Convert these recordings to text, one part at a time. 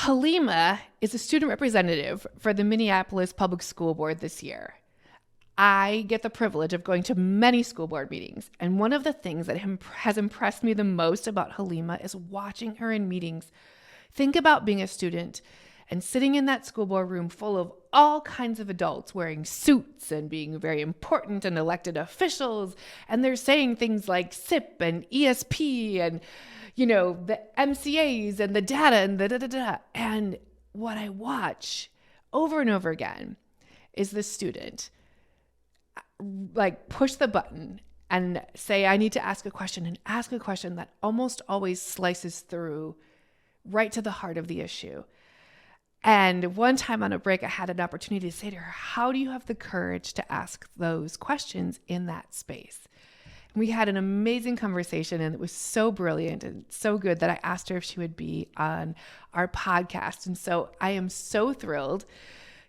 Halimah is a student representative for the Minneapolis Public School Board this year. I get the privilege of going to many school board meetings, and one of the things that has impressed me the most about Halimah is watching her in meetings. Think about being a student and sitting in that school board room full of all kinds of adults wearing suits and being very important and elected officials, and they're saying things like SIP and ESP and, the MCAs and the data and the da-da-da. And what I watch over and over again is the student push the button and say, I need to ask a question, and ask a question that almost always slices through right to the heart of the issue. And one time on a break, I had an opportunity to say to her, how do you have the courage to ask those questions in that space? And we had an amazing conversation, and it was so brilliant and so good that I asked her if she would be on our podcast. And so I am so thrilled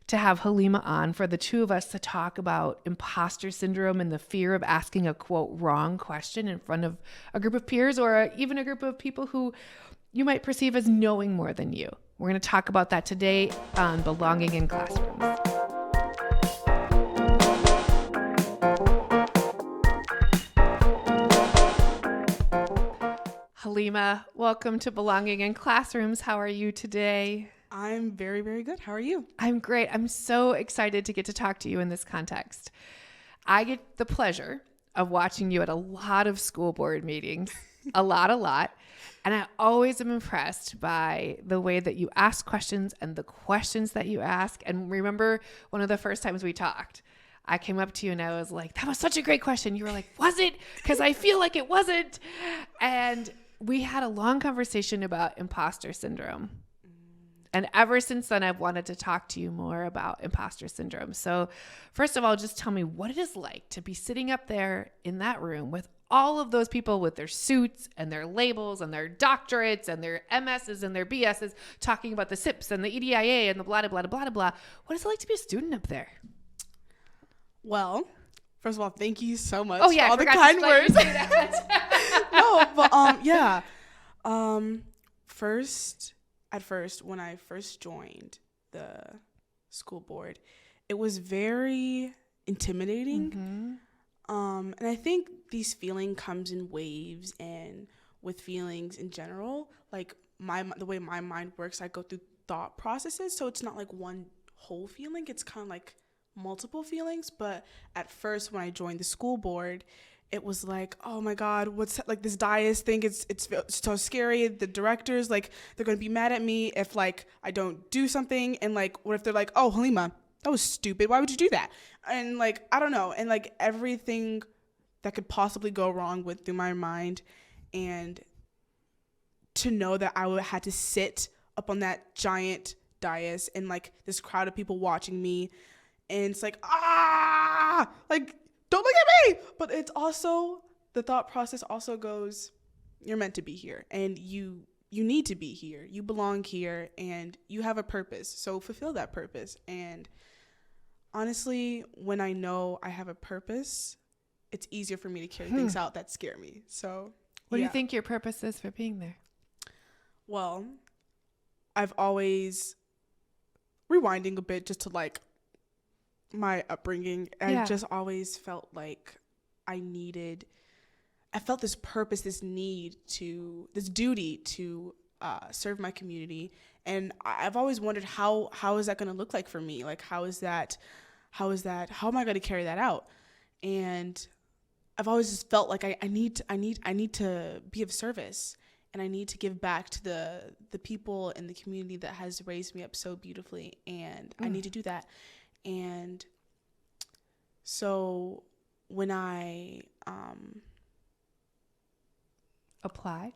to have Halimah on for the two of us to talk about imposter syndrome and the fear of asking a, quote, wrong question in front of a group of peers or even a group of people who you might perceive as knowing more than you. We're going to talk about that today on Belonging in Classrooms. Halimah, welcome to Belonging in Classrooms. How are you today? I'm very, very good. How are you? I'm great. I'm so excited to get to talk to you in this context. I get the pleasure of watching you at a lot of school board meetings, a lot. And I always am impressed by the way that you ask questions and the questions that you ask. And remember one of the first times we talked, I came up to you and I was like, that was such a great question. You were like, was it? Because I feel like it wasn't. And we had a long conversation about imposter syndrome. And ever since then, I've wanted to talk to you more about imposter syndrome. So first of all, just tell me what it is like to be sitting up there in that room with all of those people with their suits and their labels and their doctorates and their MSs and their BSs talking about the SIPs and the EDIA and the blah, blah, blah, blah, blah. What is it like to be a student up there? Well, first of all, thank you so much for all the kind words. At first, when I first joined the school board, it was very intimidating. Mm-hmm. And I think these feeling comes in waves, and with feelings in general, like the way my mind works, I go through thought processes. So it's not like one whole feeling. It's kind of like multiple feelings. But at first, when I joined the school board, it was like, oh my God, what's like this dais thing? It's so scary. The directors, like, they're going to be mad at me if like I don't do something. And like, what if they're like, oh, Halimah, that was stupid. Why would you do that? And like, I don't know. And like everything that could possibly go wrong went through my mind. And to know that I had to sit up on that giant dais and like this crowd of people watching me. And it's like, like, don't look at me. But it's also, the thought process also goes, you're meant to be here and you need to be here. You belong here and you have a purpose. So fulfill that purpose. And honestly, when I know I have a purpose, it's easier for me to carry things out that scare me. So what do you think your purpose is for being there? Well, I've always, rewinding a bit just to like my upbringing, I just always felt like I felt this purpose, this duty to serve my community. And I've always wondered how is that going to look like for me? Like, how am I going to carry that out? And I've always just felt like I need to be of service, and I need to give back to the people in the community that has raised me up so beautifully. And I need to do that. And so when I applied?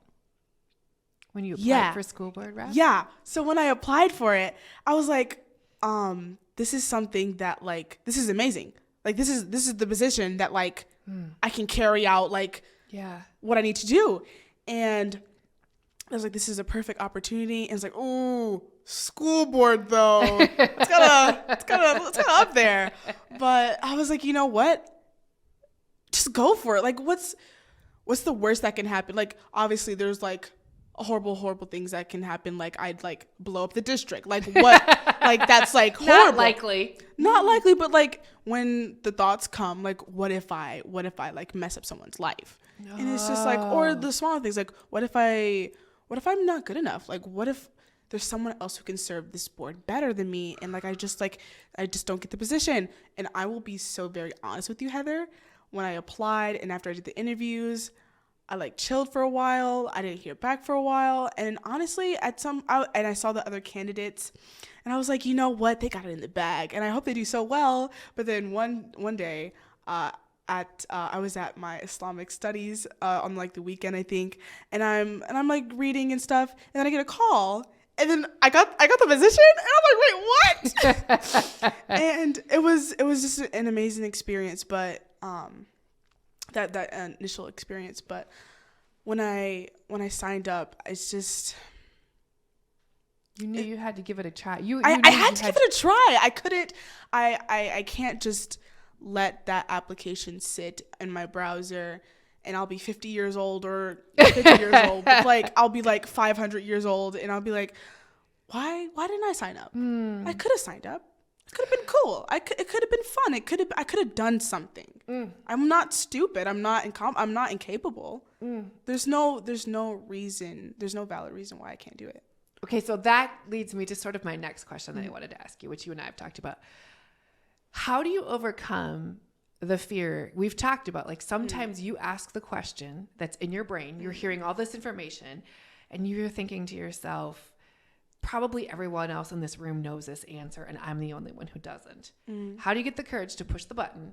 When you applied for school board rep? Yeah. So when I applied for it, I was like, this is something that like, this is amazing. Like this is the position that like I can carry out like what I need to do. And I was like, this is a perfect opportunity. And it's like, ooh, school board though. It's kind of up there. But I was like, you know what? Just go for it. Like what's the worst that can happen? Like obviously there's like horrible things that can happen. Like I'd like blow up the district. Like what? Like that's like horrible. Not likely, but like when the thoughts come, like what if I like mess up someone's life? No. And it's just like, or the smaller things, like what if I'm not good enough? Like what if there's someone else who can serve this board better than me, and like I just don't get the position. And I will be so very honest with you, Heather. When I applied and after I did the interviews, I like chilled for a while. I didn't hear back for a while. And honestly, I saw the other candidates and I was like, you know what? They got it in the bag and I hope they do so well. But then one day, I was at my Islamic studies on like the weekend, I think. And I'm like reading and stuff. And then I get a call. And then I got the position and I'm like, wait, what? And it was just an amazing experience. But, that initial experience, but when I signed up, it's just you knew you had to give it a try. I had to give it a try. I couldn't. I can't just let that application sit in my browser, and I'll be 50 years old or 50 years old. But like I'll be like 500 years old, and I'll be like, why didn't I sign up? I could have signed up. It could have been cool. It could have been fun. I could have done something. I'm not stupid. I'm not incapable. There's no reason. There's no valid reason why I can't do it. Okay, so that leads me to sort of my next question that I wanted to ask you, which you and I have talked about. How do you overcome the fear we've talked about? Like sometimes you ask the question that's in your brain. You're hearing all this information, and you're thinking to yourself, probably everyone else in this room knows this answer and I'm the only one who doesn't. How do you get the courage to push the button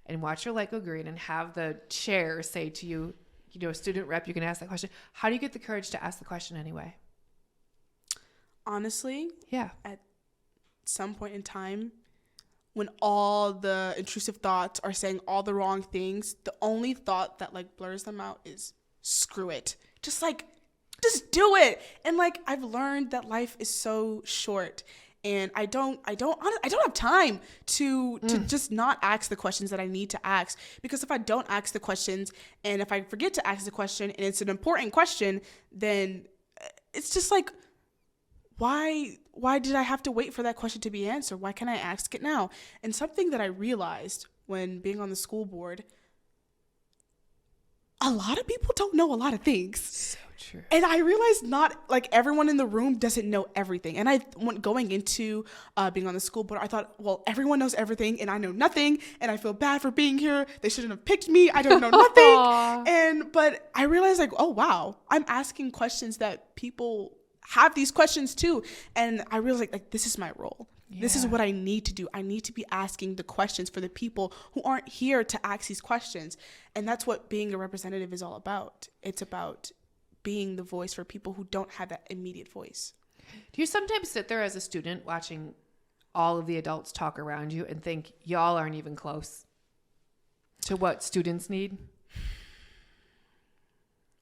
and watch your light go green and have the chair say to you, student rep, you can ask that question. How do you get the courage to ask the question anyway? Honestly, yeah. At some point in time, when all the intrusive thoughts are saying all the wrong things, the only thought that like blurs them out is screw it. Just do it. And like I've learned that life is so short, and I don't have time to just not ask the questions that I need to ask, because if I don't ask the questions and if I forget to ask the question and it's an important question, then it's just like, why did I have to wait for that question to be answered? Why can't I ask it now? And something that I realized when being on the school board, a lot of people don't know a lot of things. So true. And I realized not like everyone in the room doesn't know everything. And going into being on the school board, I thought, well, everyone knows everything and I know nothing. And I feel bad for being here. They shouldn't have picked me. I don't know nothing. But I realized like, oh, wow, I'm asking questions that people have these questions too. And I realized like this is my role. Yeah. This is what I need to do. I need to be asking the questions for the people who aren't here to ask these questions. And that's what being a representative is all about. It's about being the voice for people who don't have that immediate voice. Do you sometimes sit there as a student watching all of the adults talk around you and think y'all aren't even close to what students need?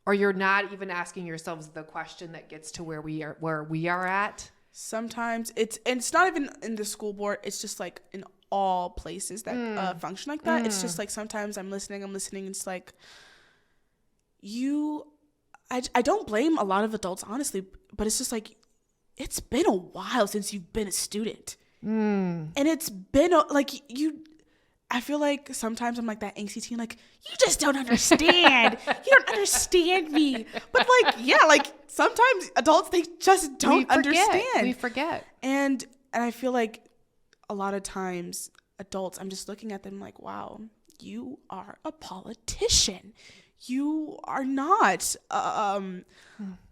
Or you're not even asking yourselves the question that gets to where we are at? Sometimes it's not even in the school board. It's just like in all places that function like that. It's just like sometimes I'm listening. It's like I don't blame a lot of adults, honestly, but it's just like, it's been a while since you've been a student. And it's been I feel like sometimes I'm like that angsty teen, like, you just don't understand. You don't understand me. But like, yeah, like sometimes adults, they just don't understand. We forget. And I feel like a lot of times adults, I'm just looking at them like, wow, you are a politician. You are not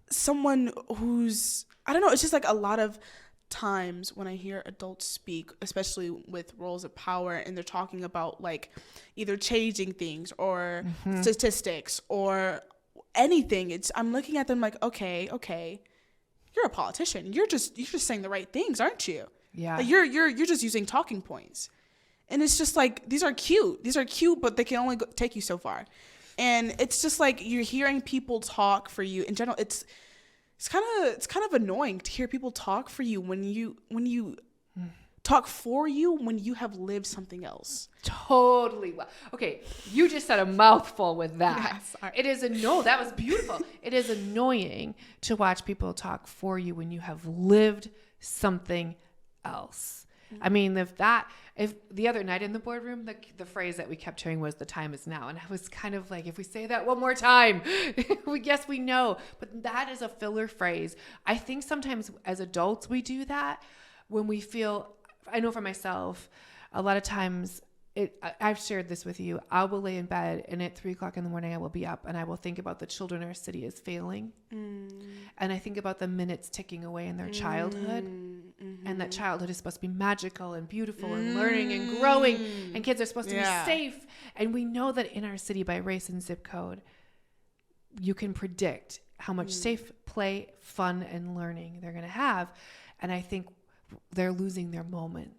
someone who's, I don't know, it's just like a lot of times when I hear adults speak, especially with roles of power, and they're talking about like either changing things or statistics or anything, I'm looking at them like, okay, you're a politician. You're just saying the right things, aren't you? Yeah. Like you're just using talking points. And it's just like, these are cute, but they can only take you so far. And it's just like, you're hearing people talk for you in general. It's kind of annoying to hear people talk for you when you talk for you when you have lived something else. Totally. Okay, you just said a mouthful with that. Yes, sorry. It is that was beautiful. It is annoying to watch people talk for you when you have lived something else. I mean, if the other night in the boardroom, the phrase that we kept hearing was "the time is now," and I was kind of like, if we say that one more time, yes, we know, but that is a filler phrase. I think sometimes as adults we do that when we feel. I know for myself, a lot of times. I've shared this with you. I will lay in bed and at 3:00 in the morning I will be up and I will think about the children our city is failing. And I think about the minutes ticking away in their childhood. And that childhood is supposed to be magical and beautiful and learning and growing. And kids are supposed to be safe. And we know that in our city by race and zip code, you can predict how much safe play, fun, and learning they're going to have. And I think they're losing their moments.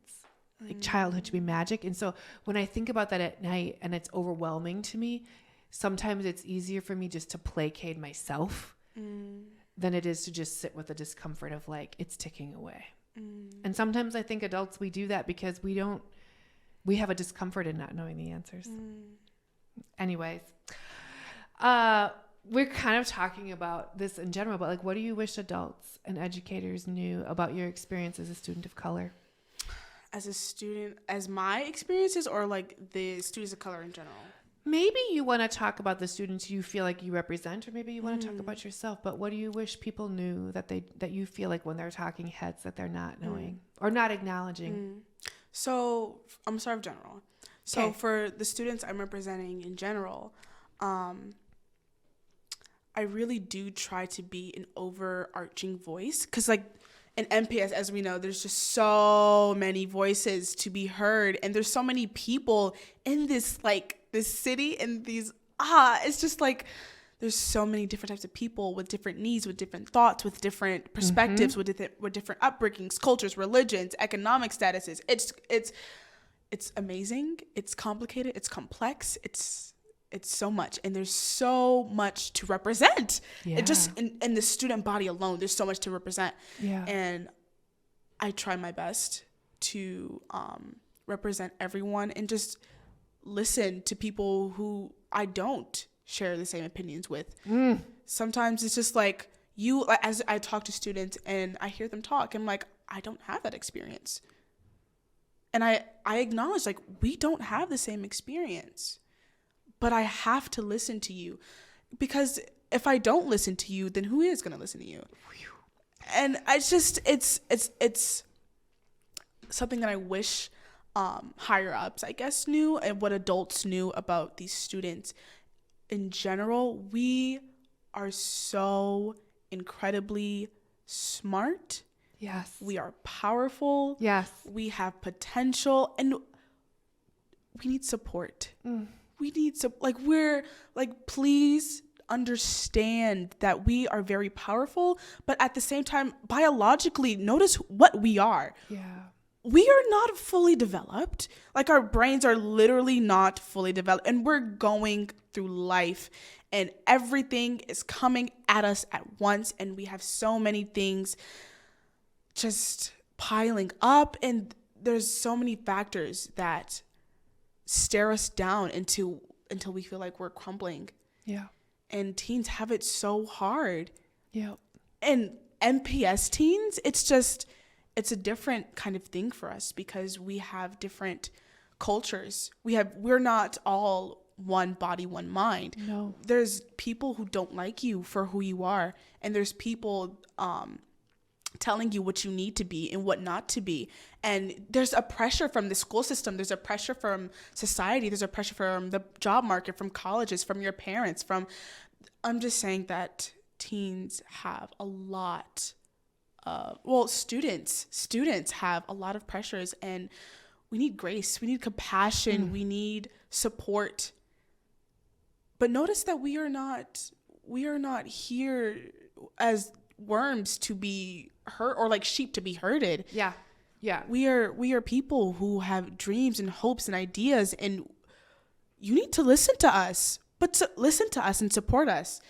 Like childhood should be magic. And so when I think about that at night and it's overwhelming to me, sometimes it's easier for me just to placate myself than it is to just sit with the discomfort of like, it's ticking away. And sometimes I think adults, we do that because we have a discomfort in not knowing the answers. Anyways, we're kind of talking about this in general, but like, what do you wish adults and educators knew about your experience as a student of color? As a student, as my experiences, or like the students of color in general? Maybe you want to talk about the students you feel like you represent, or maybe you want to talk about yourself, but what do you wish people knew that you feel like when they're talking heads that they're not knowing or not acknowledging? So I'm sorry, of general. So for the students I'm representing in general, I really do try to be an overarching voice, because like in MPS, as we know, there's just so many voices to be heard, and there's so many people in this city, and it's just like there's so many different types of people with different needs, with different thoughts, with different perspectives, with different upbringings, cultures, religions, economic statuses. It's amazing. It's complicated. It's complex. It's so much, and there's so much to represent. It just in the student body alone, there's so much to represent. And I try my best to represent everyone and just listen to people who I don't share the same opinions with. Sometimes it's just like as I talk to students and I hear them talk, I'm like, I don't have that experience, and I acknowledge like we don't have the same experience. But I have to listen to you, because if I don't listen to you, then who is going to listen to you? And it's something that I wish higher ups, I guess, knew, and what adults knew about these students. In general, we are so incredibly smart. Yes. We are powerful. Yes. We have potential, and we need support. We need please understand that we are very powerful, but at the same time, biologically, notice what we are. We are not fully developed. Like, our brains are literally not fully developed, and we're going through life, and everything is coming at us at once, and we have so many things just piling up, and there's so many factors that stare us down until we feel like we're crumbling. And teens have it so hard. And MPS teens, it's a different kind of thing for us, because we have different cultures. We're not all one body, one mind. No. There's people who don't like you for who you are, and there's people telling you what you need to be and what not to be. And there's a pressure from the school system. There's a pressure from society. There's a pressure from the job market, from colleges, from your parents, I'm just saying that teens have a lot students have a lot of pressures, and we need grace. We need compassion. We need support. But notice that we are not here as worms to be hurt, or like sheep to be herded. We are people who have dreams and hopes and ideas, and you need to listen to us, listen to us and support us.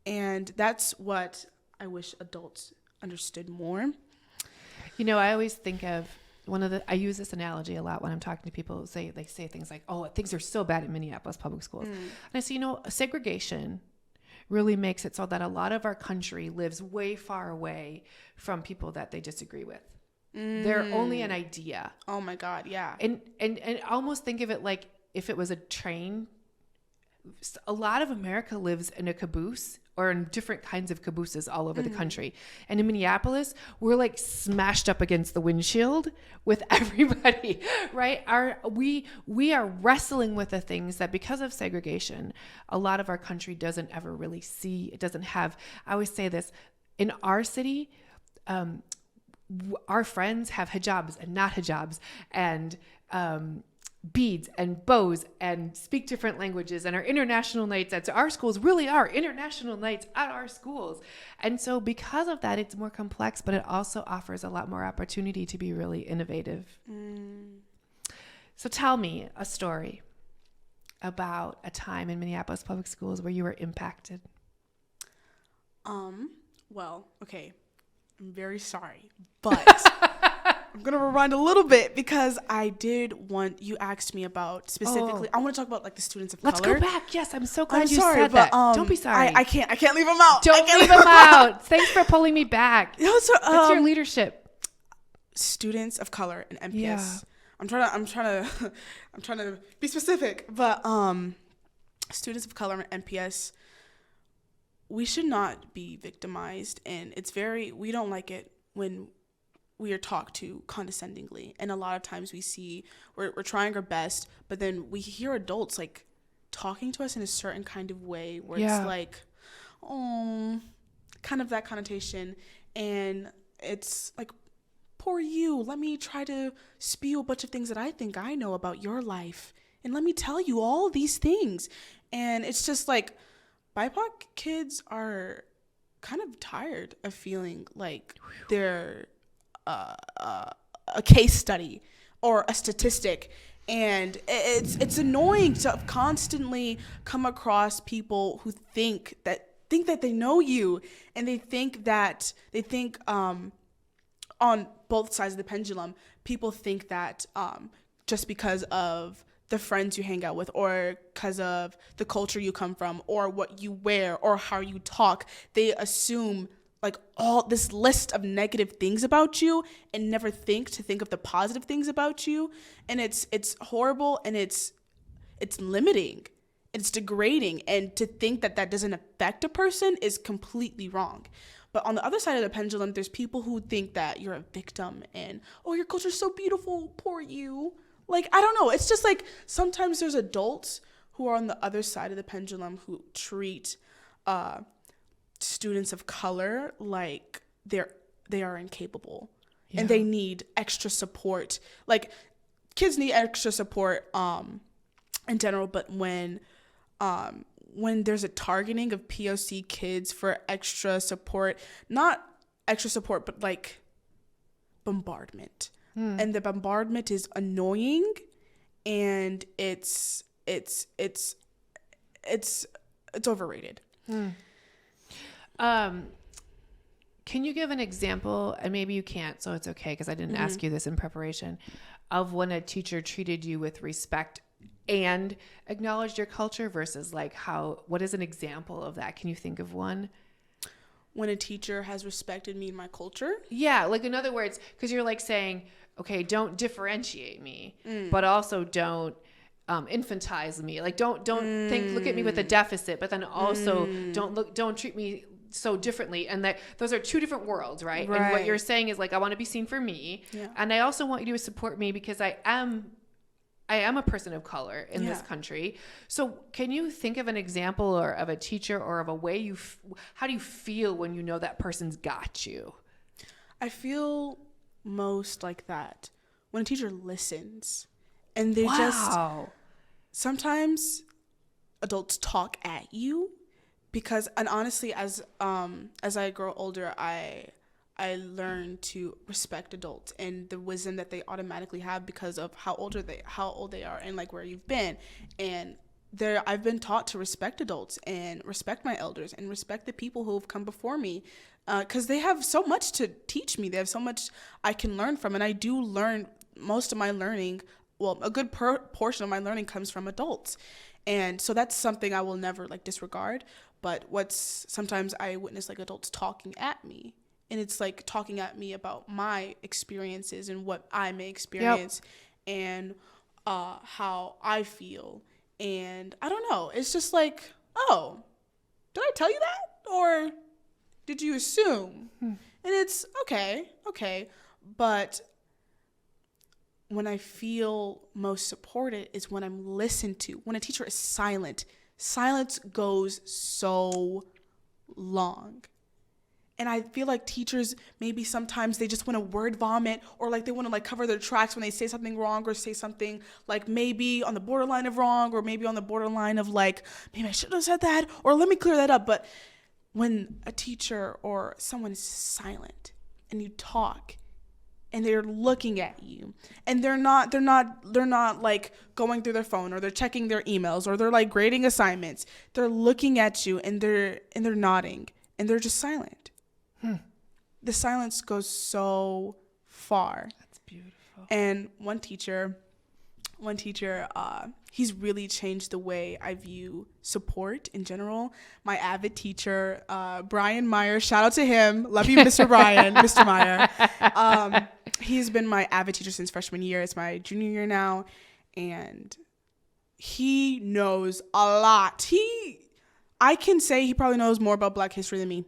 And that's what I wish adults understood more. I always think of I use this analogy a lot when I'm talking to people who say things like, oh, things are so bad in Minneapolis public schools. And I say, segregation really makes it so that a lot of our country lives way far away from people that they disagree with. They're only an idea. Oh my God. Yeah. And almost think of it like if it was a train. A lot of America lives in a caboose or in different kinds of cabooses all over the country. And in Minneapolis, we're like smashed up against the windshield with everybody, right? We are wrestling with the things that because of segregation, a lot of our country doesn't ever really see. It doesn't have, I always say this, in our city, our friends have hijabs and not hijabs and beads and bows and speak different languages, and our international nights at our schools really are international nights at our schools. And so because of that, it's more complex, but it also offers a lot more opportunity to be really innovative. So tell me a story about a time in Minneapolis public schools where you were impacted. Well, okay. I'm very sorry, but I'm going to rewind a little bit because you asked me about specifically, I want to talk about like the students of color. Let's go back. Yes, I'm so glad I'm you sorry, said but, that. Don't be sorry. I can't leave them out. Don't leave them out. Thanks for pulling me back. That's your leadership. Students of color in MPS. Yeah. I'm trying to be specific, but students of color in MPS, we should not be victimized, and we don't like it when we are talked to condescendingly. And a lot of times we're trying our best, but then we hear adults like talking to us in a certain kind of way where it's like, oh, kind of that connotation. And it's like, poor you, let me try to spew a bunch of things that I think I know about your life. And let me tell you all these things. And it's just like, BIPOC kids are kind of tired of feeling like they're a case study or a statistic, and it's annoying to constantly come across people who think that they know you, and they think on both sides of the pendulum, people think that just because of the friends you hang out with or because of the culture you come from or what you wear or how you talk, they assume like all this list of negative things about you and never think of the positive things about you. And it's horrible, and it's limiting, it's degrading, and to think that doesn't affect a person is completely wrong. But on the other side of the pendulum, there's people who think that you're a victim and, oh, your culture's so beautiful, poor you. Like, I don't know. It's just like sometimes there's adults who are on the other side of the pendulum who treat students of color like they are incapable and they need extra support. Like, kids need extra support in general, but when there's a targeting of POC kids for extra support, not extra support, but like bombardment. And the bombardment is annoying, and it's overrated. Can you give an example, and maybe you can't, so it's okay because I didn't ask you this in preparation, of when a teacher treated you with respect and acknowledged your culture versus like what is an example of that? Can you think of one? When a teacher has respected me and my culture? Yeah, like in other words, because you're like saying, okay, don't differentiate me, but also don't infantize me. Like look at me with a deficit, but then also don't treat me so differently. And that those are two different worlds, right? And what you're saying is like, I want to be seen for me. Yeah. And I also want you to support me because I am a person of color in this country. So can you think of an example or of a teacher or of a way how do you feel when you know that person's got you? I feel most like that when a teacher listens, and they sometimes adults talk at you because, and honestly, as I grow older, I learn to respect adults and the wisdom that they automatically have because of how old they are and like where you've been. And I've been taught to respect adults and respect my elders and respect the people who have come before me, because they have so much to teach me. They have so much I can learn from, and I do learn most of my learning. Well, a good portion of my learning comes from adults, and so that's something I will never like disregard. But sometimes I witness like adults talking at me, and it's like talking at me about my experiences and what I may experience, and how I feel. And I don't know, it's just like, oh, did I tell you that? Or did you assume? And it's okay. But when I feel most supported is when I'm listened to. When a teacher is silent, silence goes so long. And I feel like teachers, maybe sometimes they just want to word vomit, or like they want to like cover their tracks when they say something wrong, or say something like maybe on the borderline of wrong, or maybe on the borderline of like, maybe I shouldn't have said that, or let me clear that up. But when a teacher or someone is silent and you talk and they're looking at you and they're not like going through their phone, or they're checking their emails, or they're like grading assignments, they're looking at you and they're nodding and they're just silent. The silence goes so far. That's beautiful. And one teacher, he's really changed the way I view support in general. My AVID teacher, Brian Meyer, shout out to him. Love you, Mr. Brian, Mr. Meyer. He's been my AVID teacher since freshman year. It's my junior year now. And he knows a lot. I can say he probably knows more about Black history than me.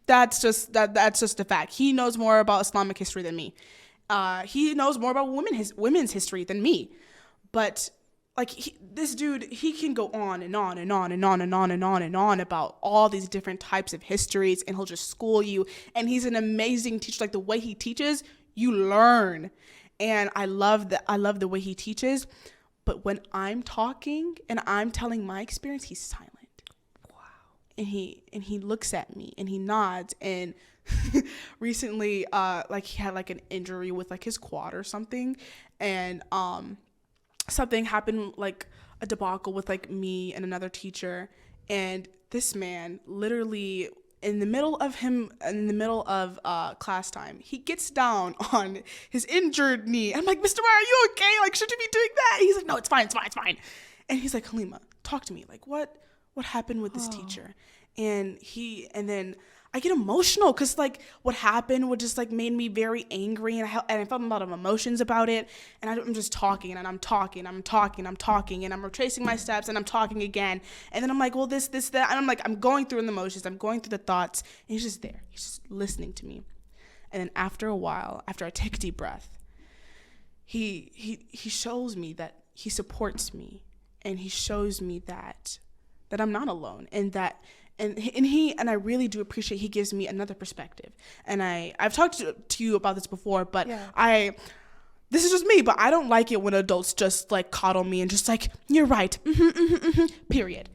That's just a fact. He knows more about Islamic history than me. He knows more about women's history than me. But like this dude, he can go on and on and on and on and on and on and on about all these different types of histories, and he'll just school you. And he's an amazing teacher. Like the way he teaches, you learn. And I love the way he teaches. But when I'm talking and I'm telling my experience, he's silent. And he looks at me and he nods. And recently, like he had like an injury with like his quad or something, and something happened, like a debacle with like me and another teacher. And this man literally in the middle of class time, he gets down on his injured knee. I'm like, Mr. Meyer, are you okay? Like, should you be doing that? And he's like, no, it's fine. And he's like, Halimah, talk to me. Like, what happened with this teacher? And then I get emotional because like what happened would just like made me very angry, and I felt a lot of emotions about it. And I'm just talking and I'm talking and I'm retracing my steps and I'm talking again. And then I'm like, well, this, that. And I'm like, I'm going through the emotions. I'm going through the thoughts. And he's just there. He's just listening to me. And then after a while, after I take a deep breath, he shows me that he supports me, and he shows me that I'm not alone, and that and I really do appreciate he gives me another perspective. And I've talked to you about this before, but yeah. This is just me, but I don't like it when adults just like coddle me and just like, you're right, period.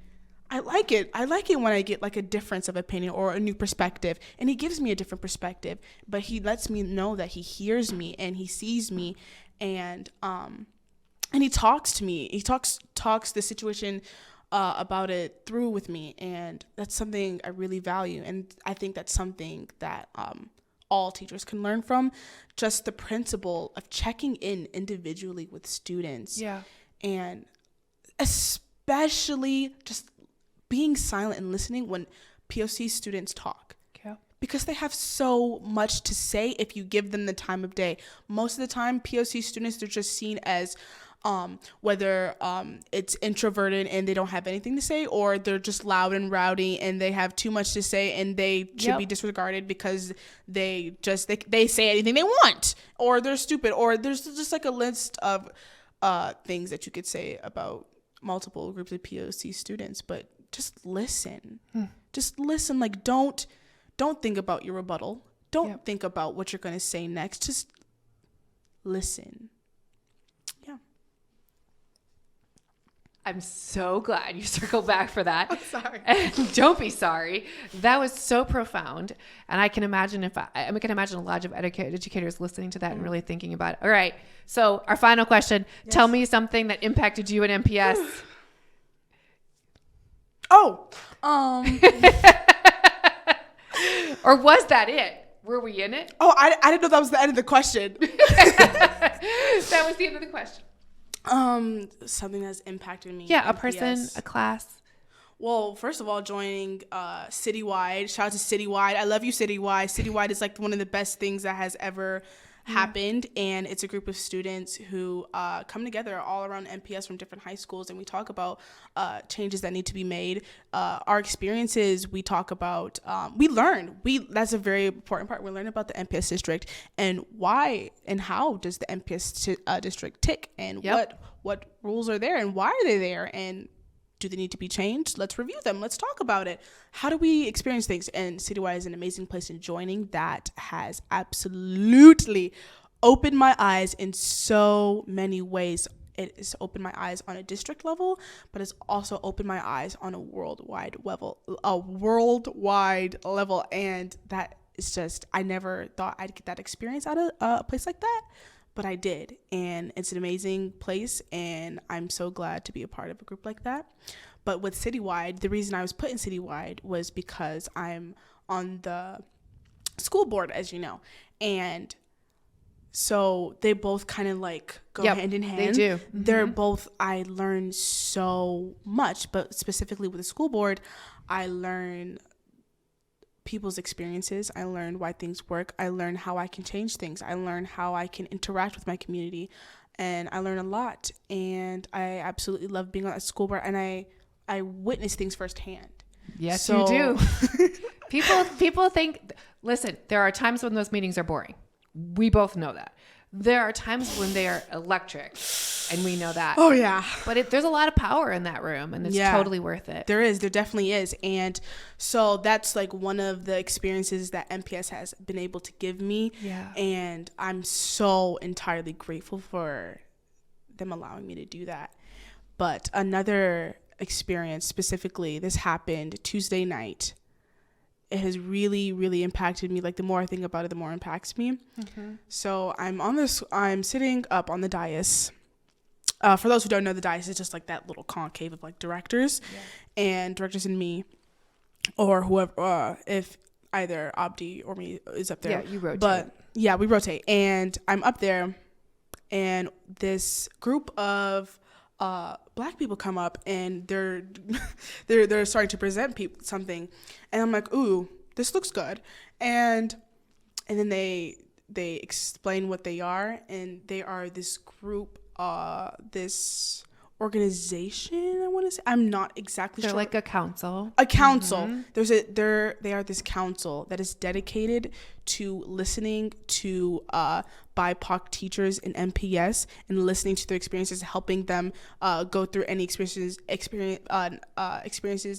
I like it when I get like a difference of opinion or a new perspective, and he gives me a different perspective, but he lets me know that he hears me and he sees me, and he talks to me. He talks the situation about it through with me, and that's something I really value. And I think that's something that all teachers can learn from, just the principle of checking in individually with students. Yeah. And especially just being silent and listening when POC students talk. Yeah. Because they have so much to say if you give them the time of day. Most of the time, POC students, they're just seen as whether it's introverted and they don't have anything to say, or they're just loud and rowdy and they have too much to say and they should be disregarded because they say anything they want, or they're stupid, or there's just like a list of things that you could say about multiple groups of POC students. But just listen. Just listen. Like, don't think about your rebuttal. Don't think about what you're going to say next. Just listen. I'm so glad you circled back for that. I'm sorry. And don't be sorry. That was so profound. And I can imagine a lot of educators listening to that and really thinking about it. All right. So our final question, tell me something that impacted you at MPS. Oh, Or was that it? Were we in it? oh, I didn't know that was the end of the question. That was the end of the question. Something that's impacted me. Yeah, a MPS. person, a class. Well, first of all, joining Citywide. Shout out to Citywide. I love you, Citywide. Citywide is like one of the best things that has ever happened, and it's a group of students who come together all around MPS from different high schools, and we talk about changes that need to be made, our experiences. We talk about we learn. That's a very important part. We learn about the MPS district and why and how does the MPS district tick, and what rules are there and why are they there, and do they need to be changed? Let's review them. Let's talk about it. How do we experience things? And Citywide is an amazing place, and joining that has absolutely opened my eyes in so many ways. It has opened my eyes on a district level, but it's also opened my eyes on a worldwide level. And that is just, I never thought I'd get that experience out of a place like that. But I did, and it's an amazing place, and I'm so glad to be a part of a group like that. But with Citywide, the reason I was put in Citywide was because I'm on the school board, as you know, and so they both kind of like go hand in hand. They do. They're both, I learned so much, but specifically with the school board, I learned people's experiences. I learned why things work. I learned how I can change things. I learned how I can interact with my community, and I learned a lot, and I absolutely love being on a school board, and I witness things firsthand. Yes, you do. People think, listen, there are times when those meetings are boring. We both know that. There are times when they are electric, and we know that. Oh, yeah. But there's a lot of power in that room, and it's totally worth it. There definitely is. And so that's like one of the experiences that MPS has been able to give me. Yeah. And I'm so entirely grateful for them allowing me to do that. But another experience, specifically, this happened Tuesday night. It has really, really impacted me. Like, the more I think about it, the more it impacts me. Mm-hmm. So I'm sitting up on the dais. For those who don't know, the dais is just like that little concave of like directors and me, or whoever, if either Abdi or me is up there. Yeah, you rotate. But yeah, we rotate. And I'm up there, and this group of Black people come up, and they're starting to present something, and I'm like, ooh, this looks good, and then they explain what they are, and they are this group, this organization, I want to say. I'm not exactly sure. They're like a council. Mm-hmm. They are this council that is dedicated to listening to BIPOC teachers in MPS and listening to their experiences, helping them go through any experiences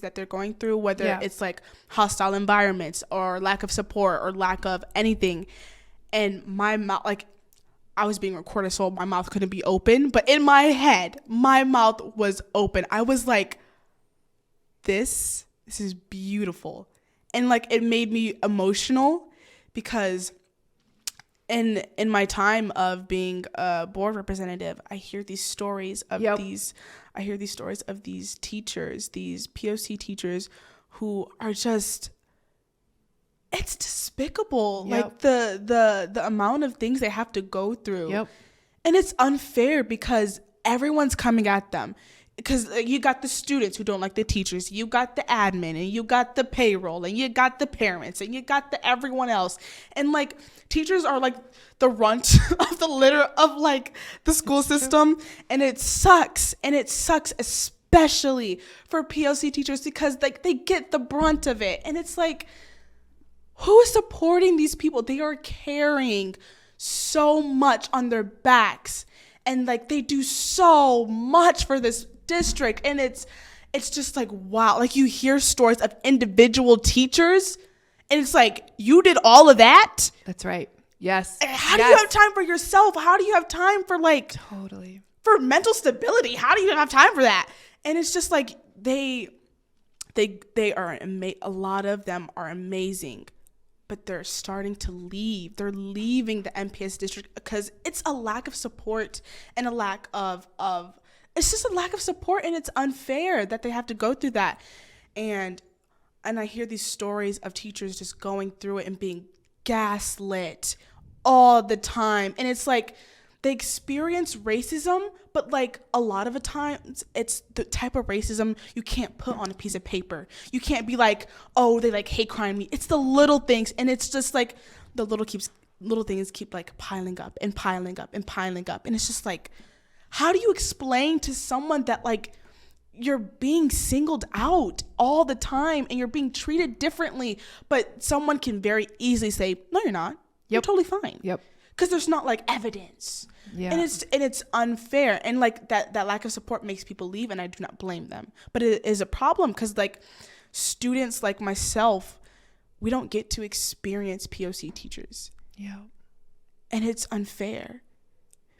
that they're going through, whether it's like hostile environments or lack of support or lack of anything. And my mouth, like, I was being recorded, so my mouth couldn't be open. But in my head, my mouth was open. I was like, this is beautiful. And like, it made me emotional because in my time of being a board representative, I hear these stories of these teachers, these POC teachers who are just, it's despicable. Like the amount of things they have to go through. And it's unfair because everyone's coming at them. Because you got the students who don't like the teachers, you got the admin, and you got the payroll, and you got the parents, and you got the everyone else. And like, teachers are like the runt of the litter of like the school system. And it sucks. And it sucks especially for POC teachers because like they get the brunt of it. And it's like, who is supporting these people? They are carrying so much on their backs, and like they do so much for this district, and it's just like, wow. Like, you hear stories of individual teachers, and it's like, you did all of that? That's right. Yes. How do you have time for yourself? How do you have time for like totally for mental stability? How do you have time for that? And it's just like they are a lot of them are amazing, but they're starting to leave. They're leaving the MPS district because it's a lack of support and a lack of it's just a lack of support, and it's unfair that they have to go through that. And I hear these stories of teachers just going through it and being gaslit all the time. And it's like they experience racism, but like a lot of the times it's the type of racism you can't put on a piece of paper. You can't be like, oh, they like hate crime me. It's the little things. And it's just like the little things keep like piling up and piling up and piling up. And it's just like, how do you explain to someone that like you're being singled out all the time and you're being treated differently, but someone can very easily say, no, you're not. You're totally fine. Yep. Because there's not like evidence. Yeah. And it's unfair. And like that lack of support makes people leave, and I do not blame them. But it is a problem because like students like myself, we don't get to experience POC teachers. Yeah. And it's unfair.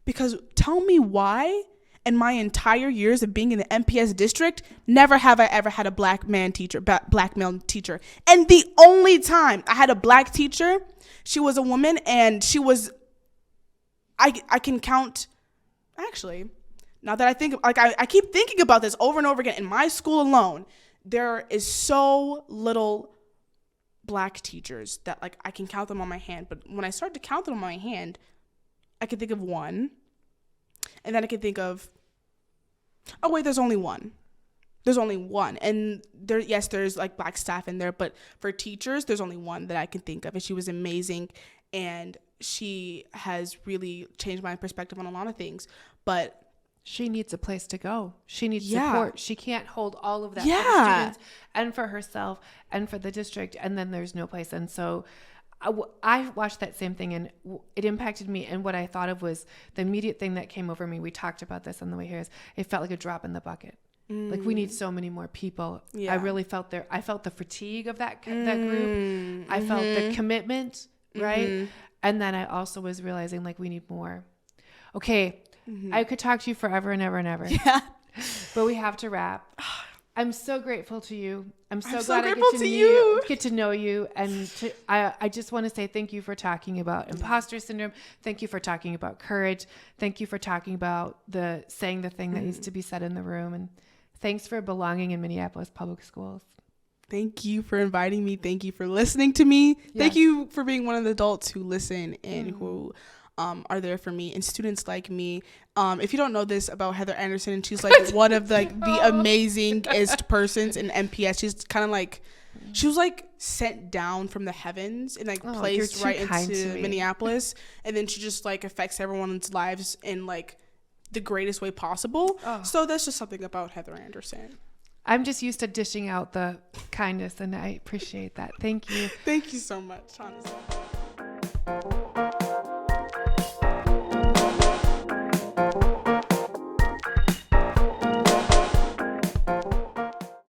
Because tell me why in my entire years of being in the MPS district, never have I ever had a black male teacher. And the only time I had a black teacher, she was a woman, and she was, I can count, actually, now that I think, like I keep thinking about this over and over again. In my school alone, there is so little black teachers that like I can count them on my hand. But when I start to count them on my hand, I can think of one. And then I can think of, oh wait, there's only one. And there's like black staff in there, but for teachers, there's only one that I can think of. And she was amazing. And she has really changed my perspective on a lot of things. But she needs a place to go. She needs support. She can't hold all of that for the students and for herself and for the district. And then there's no place. And so I watched that same thing, and it impacted me. And what I thought of was the immediate thing that came over me. We talked about this on the way here. It felt like a drop in the bucket. Like we need so many more people. Yeah. I really felt I felt the fatigue of that group. I felt the commitment, right? And then I also was realizing like we need more. Okay, I could talk to you forever and ever and ever. Yeah. But we have to wrap. I'm so grateful to you. I'm so glad I get to know you. And I just want to say thank you for talking about imposter syndrome. Thank you for talking about courage. Thank you for talking about saying the thing that needs to be said in the room. And thanks for belonging in Minneapolis public schools. Thank you for inviting me. Thank you for listening to me. Yes. Thank you for being one of the adults who listen and who are there for me, and students like me. If you don't know this about Heather Anderson, and she's like one of the amazingest persons in MPS. She's kind of like, she was like sent down from the heavens and like placed right into Minneapolis, and then she just like affects everyone's lives in like the greatest way possible. So that's just something about Heather Anderson. I'm just used to dishing out the kindness, and I appreciate that. Thank you. Thank you so much, honestly.